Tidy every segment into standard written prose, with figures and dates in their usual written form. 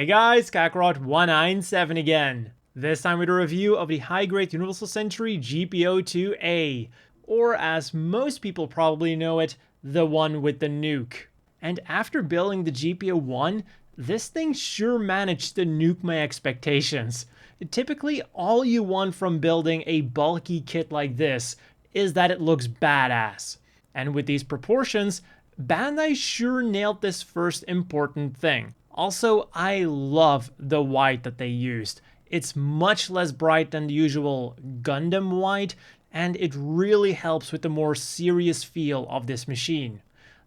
Hey guys, Kakarot197 again. This time with a review of the high-grade Universal Century GP02A, or as most people probably know it, the one with the nuke. And after building the GP01, this thing sure managed to nuke my expectations. Typically, all you want from building a bulky kit like this is that it looks badass. And with these proportions, Bandai sure nailed this first important thing. Also, I love the white that they used. It's much less bright than the usual Gundam white, and it really helps with the more serious feel of this machine.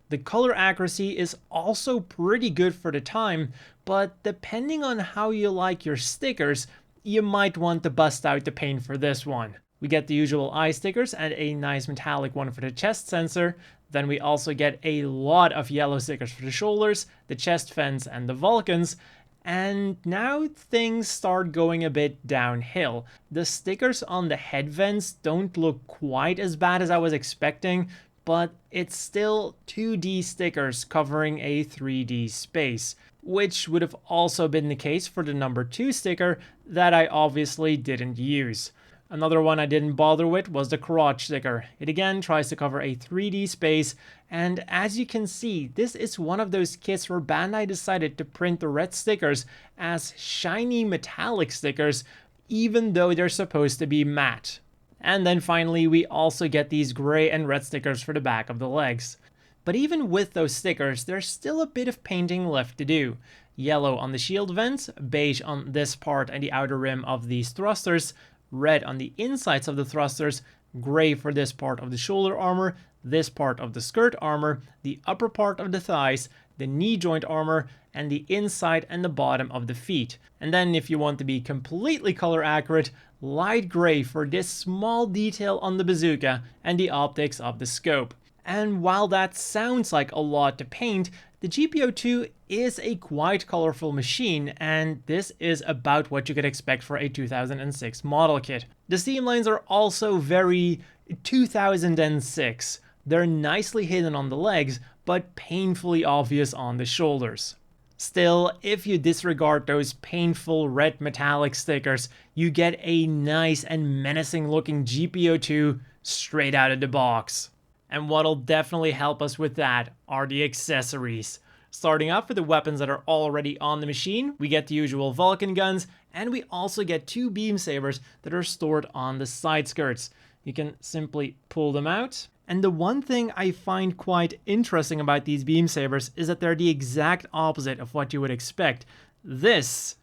The color accuracy is also pretty good for the time, but depending on how you like your stickers, you might want to bust out the paint for this one. We get the usual eye stickers and a nice metallic one for the chest sensor. Then we also get a lot of yellow stickers for the shoulders, the chest fence, and the Vulcans. And now things start going a bit downhill. The stickers on the head vents don't look quite as bad as I was expecting, but it's still 2D stickers covering a 3D space, which would have also been the case for the number 2 sticker that I obviously didn't use. Another one I didn't bother with was the crotch sticker. It again tries to cover a 3D space, and as you can see, this is one of those kits where Bandai decided to print the red stickers as shiny metallic stickers, even though they're supposed to be matte. And then finally, we also get these gray and red stickers for the back of the legs. But even with those stickers, there's still a bit of painting left to do. Yellow on the shield vents, beige on this part and the outer rim of these thrusters, red on the insides of the thrusters, gray for this part of the shoulder armor, this part of the skirt armor, the upper part of the thighs, the knee joint armor, and the inside and the bottom of the feet. And then if you want to be completely color accurate, light gray for this small detail on the bazooka and the optics of the scope. And while that sounds like a lot to paint, the GP02 is a quite colorful machine, and this is about what you could expect for a 2006 model kit. The seam lines are also very 2006. They're nicely hidden on the legs, but painfully obvious on the shoulders. Still, if you disregard those painful red metallic stickers, you get a nice and menacing looking GP02 straight out of the box. And what'll definitely help us with that are the accessories. Starting off with the weapons that are already on the machine, we get the usual Vulcan guns, and we also get 2 beam sabers that are stored on the side skirts. You can simply pull them out. And the one thing I find quite interesting about these beam sabers is that they're the exact opposite of what you would expect. This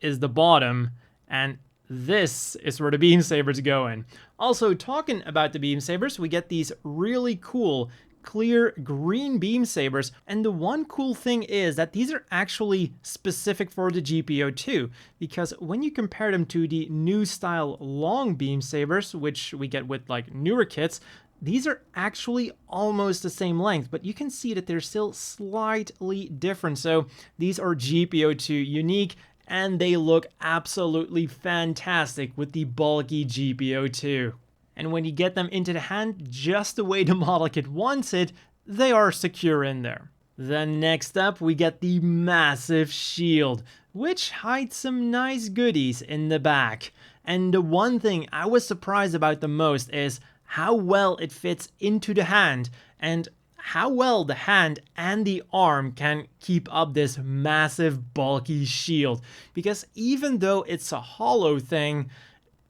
is the bottom, and this is where the beam sabers go in. Also, talking about the beam sabers, we get these really cool clear green beam sabers, and the one cool thing is that these are actually specific for the GP02, because when you compare them to the new style long beam sabers, which we get with like newer kits, these are actually almost the same length, but you can see that they're still slightly different. So these are GP02 unique, and they look absolutely fantastic with the bulky GP02. And when you get them into the hand just the way the model kit wants it, they are secure in there. Then next up, we get the massive shield, which hides some nice goodies in the back. And the one thing I was surprised about the most is how well it fits into the hand, and how well the hand and the arm can keep up this massive bulky shield. Because even though it's a hollow thing,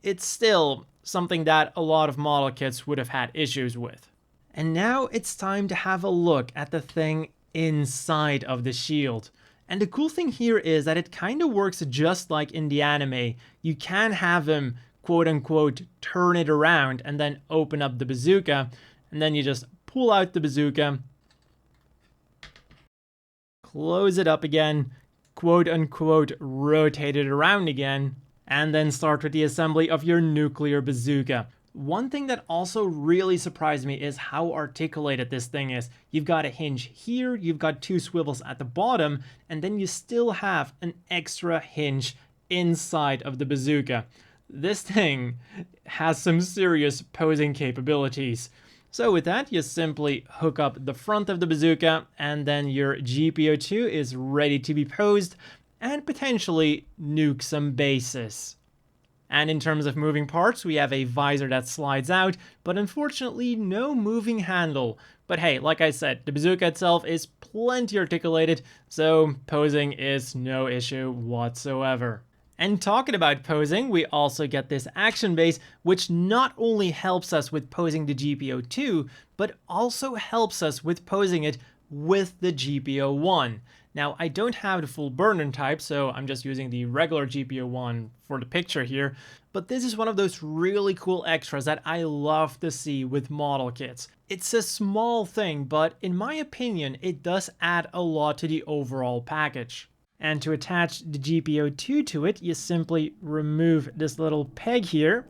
it's still something that a lot of model kits would have had issues with. And now it's time to have a look at the thing inside of the shield. And the cool thing here is that it kind of works just like in the anime. You can have him quote unquote turn it around and then open up the bazooka, and then you just pull out the bazooka, close it up again, quote unquote rotate it around again, and then start with the assembly of your nuclear bazooka. One thing that also really surprised me is how articulated this thing is. You've got a hinge here, you've got 2 swivels at the bottom, and then you still have an extra hinge inside of the bazooka. This thing has some serious posing capabilities. So with that, you simply hook up the front of the bazooka, and then your GP02 is ready to be posed. and potentially nuke some bases. And in terms of moving parts, we have a visor that slides out, but unfortunately no moving handle. But hey, like I said, the bazooka itself is plenty articulated, so posing is no issue whatsoever. And talking about posing, we also get this action base, which not only helps us with posing the GP02, but also helps us with posing it with the GP01. Now, I don't have the full burner type, so I'm just using the regular GP01 for the picture here, but this is one of those really cool extras that I love to see with model kits. It's a small thing, but in my opinion, it does add a lot to the overall package. And to attach the GP02 to it, you simply remove this little peg here.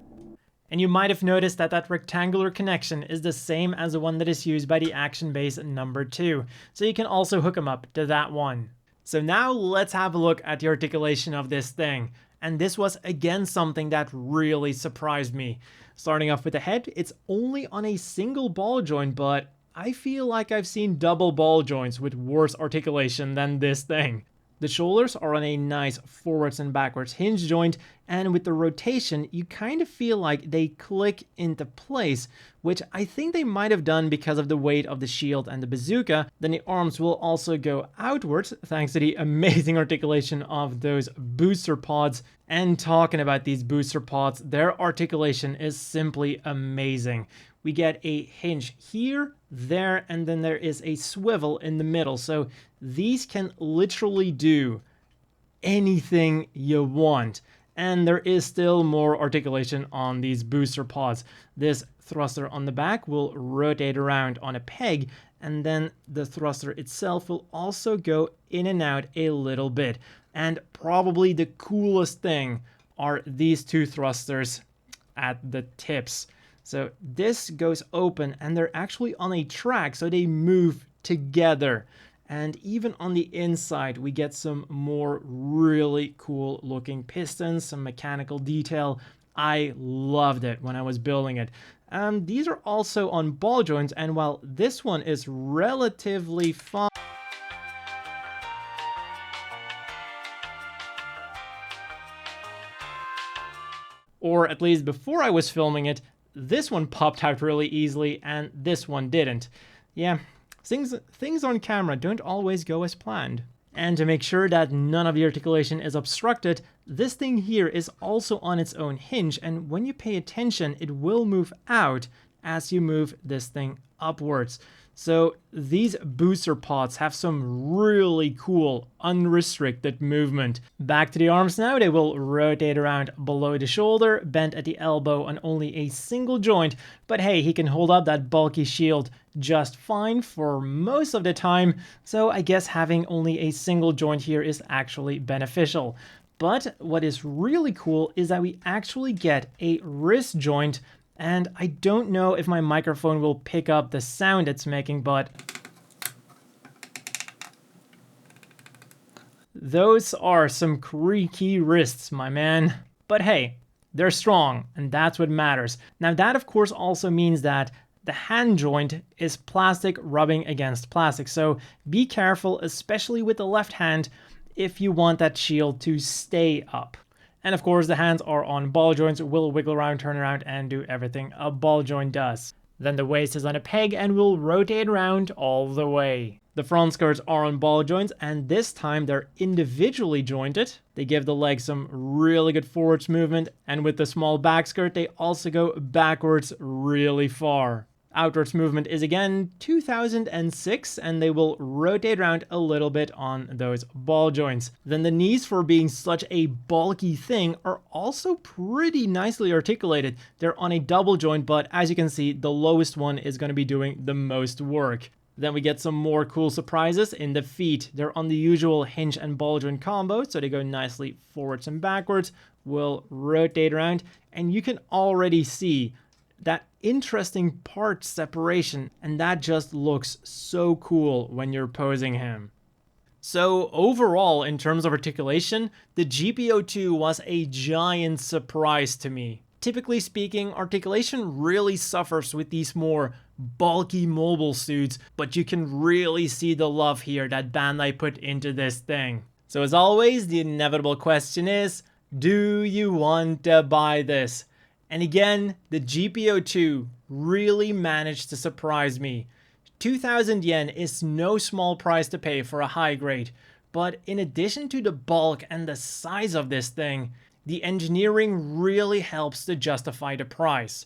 And you might have noticed that that rectangular connection is the same as the one that is used by the action base number 2. So you can also hook them up to that one. So now let's have a look at the articulation of this thing. And this was again something that really surprised me. Starting off with the head, it's only on a single ball joint, but I feel like I've seen double ball joints with worse articulation than this thing. The shoulders are on a nice forwards and backwards hinge joint, and with the rotation, you kind of feel like they click into place, which I think they might have done because of the weight of the shield and the bazooka. Then the arms will also go outwards, thanks to the amazing articulation of those booster pods. And talking about these booster pods, their articulation is simply amazing. We get a hinge here, there, and then there is a swivel in the middle. So these can literally do anything you want. And there is still more articulation on these booster pods. This thruster on the back will rotate around on a peg, and then the thruster itself will also go in and out a little bit. And probably the coolest thing are these two thrusters at the tips. So this goes open and they're actually on a track, so they move together. And even on the inside, we get some more really cool looking pistons, some mechanical detail. I loved it when I was building it. These are also on ball joints, and while this one is relatively fine, or at least before I was filming it, this one popped out really easily and this one didn't. Yeah, things on camera don't always go as planned. And to make sure that none of the articulation is obstructed, this thing here is also on its own hinge, and when you pay attention, it will move out as you move this thing upwards. So these booster pods have some really cool unrestricted movement. Back to the arms now, they will rotate around below the shoulder, bent at the elbow on only a single joint, but hey, he can hold up that bulky shield just fine for most of the time, so I guess having only a single joint here is actually beneficial. But what is really cool is that we actually get a wrist joint. And I don't know if my microphone will pick up the sound it's making, but those are some creaky wrists, my man. But hey, they're strong, and that's what matters. Now that of course also means that the hand joint is plastic rubbing against plastic, so be careful, especially with the left hand, if you want that shield to stay up. And of course, the hands are on ball joints, will wiggle around, turn around, and do everything a ball joint does. Then the waist is on a peg and will rotate around all the way. The front skirts are on ball joints, and this time they're individually jointed. They give the legs some really good forwards movement, and with the small back skirt, they also go backwards really far. Outwards movement is again 2006, and they will rotate around a little bit on those ball joints. Then the knees, for being such a bulky thing, are also pretty nicely articulated. They're on a double joint, but as you can see, the lowest one is going to be doing the most work. Then we get some more cool surprises in the feet. They're on the usual hinge and ball joint combo, so they go nicely forwards and backwards, will rotate around, and you can already see that interesting part separation, and that just looks so cool when you're posing him. So overall, in terms of articulation, the GP02 was a giant surprise to me. Typically speaking, articulation really suffers with these more bulky mobile suits, but you can really see the love here that Bandai put into this thing. So as always, the inevitable question is, do you want to buy this? And again, the GP02 really managed to surprise me. 2,000 yen is no small price to pay for a high grade, but in addition to the bulk and the size of this thing, the engineering really helps to justify the price.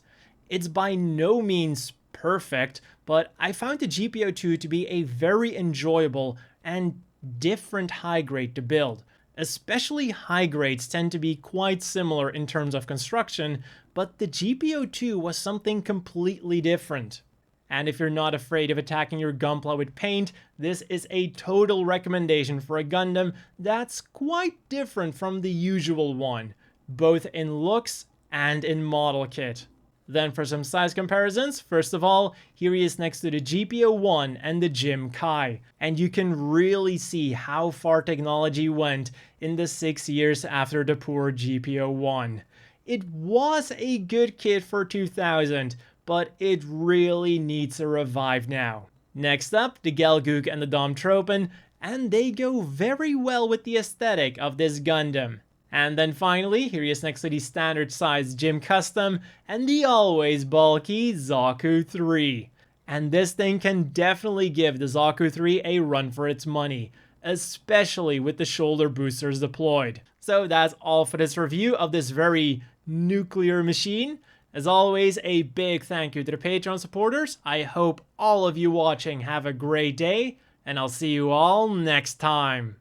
It's by no means perfect, but I found the GP02 to be a very enjoyable and different high grade to build. Especially high grades tend to be quite similar in terms of construction, but the GP02 was something completely different. And if you're not afraid of attacking your Gunpla with paint, this is a total recommendation for a Gundam that's quite different from the usual one, both in looks and in model kit. Then for some size comparisons, first of all, here he is next to the GP01 and the Jim Kai, and you can really see how far technology went in the 6 years after the poor GP01. It was a good kit for 2000, but it really needs a revive now. Next up, the Gelgoog and the Domtropen, and they go very well with the aesthetic of this Gundam. And then finally, here he is next to the standard size Jim Custom and the always bulky Zaku 3. And this thing can definitely give the Zaku 3 a run for its money, especially with the shoulder boosters deployed. So that's all for this review of this very nuclear machine. As always, a big thank you to the Patreon supporters. I hope all of you watching have a great day, and I'll see you all next time.